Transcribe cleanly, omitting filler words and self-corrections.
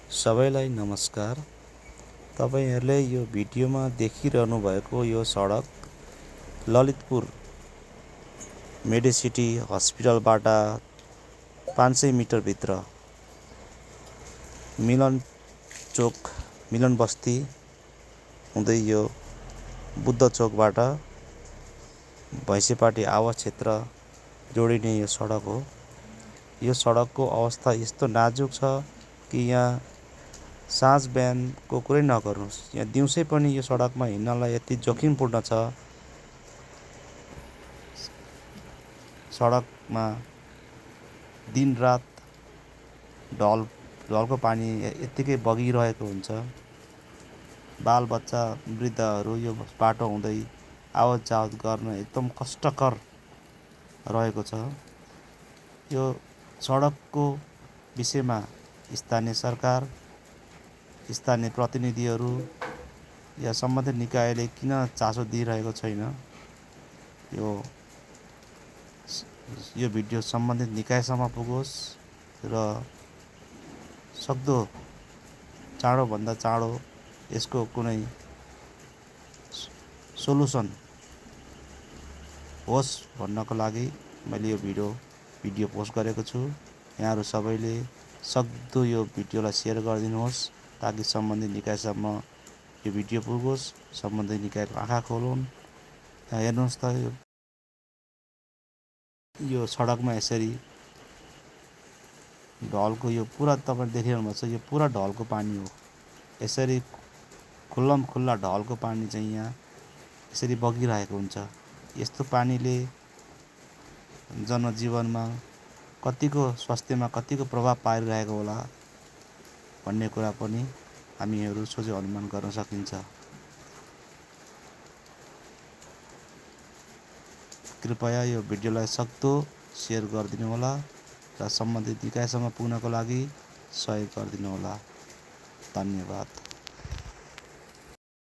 सबैलाई नमस्कार। तपाईहरुले यो भिडियोमा देखिरहनु भएको यो सडक ललितपुर मेडिसिटी हस्पिटलबाट 500 मिटर भित्र मिलन चोक मिलन बस्ती हुँदै यो बुद्ध चोकबाट भैँसेपाटी आवास क्षेत्र जोडिने यो सडक हो। यो सडकको अवस्था यस्तो नाजुक छ कि यहाँ साँझ बिहानको कुरै नगर्नुस्। यहाँ दिउँसै पनि यो सडकमा हिँड्नलाई यति जोखिमपूर्ण छ। सडकमा दिनरात ढलको पानी यत्तिकै बगिरहेको हुन्छ। बालबच्चा वृद्धहरू यो बाटो हुँदै आवत जावत गर्न एकदम कष्टकर रहेको छ। यो सडकको विषयमा स्थानीय सरकार, स्थानीय प्रतिनिधिहरू या सम्बन्धित निकायले किन चासो दिइरहेको छैन। यो भिडियो सम्बन्धित निकायसम्म पुगोस् र सक्दो चाँडोभन्दा चाँडो यसको कुनै सोलुसन होस् भन्नको लागि मैले यो भिडियो पोस्ट गरेको छु। यहाँहरू सबैले सक्दो यो भिडियोलाई शेयर गरिदिनुहोस् ताकि सम्बन्धित निकायसम्म यो भिडियो पुगोस्, सम्बन्धित निकायको आँखा खोलुन्। हेर्नुहोस् त यो सडकमा यसरी ढलको यो पुरा तपाईले देखिरहनु भएको छ। यो पुरा ढलको पानी हो। यसरी खुल्ला ढलको पानी चाहिँ यहाँ यसरी बगिरहेको हुन्छ। यस्तो पानीले जनजीवनमा कतिको स्वास्थ्यमा कतिको प्रभाव पारिरहेको होला भन्ने कुरा पनि हामीहरू सोझै अनुमान गर्न सकिन्छ। कृपया यो भिडियोलाई सक्दो शेयर गरिदिनु होला र सम्बन्धित निकायसम्म पुग्नको लागि सहयोग गरिदिनु होला। धन्यवाद।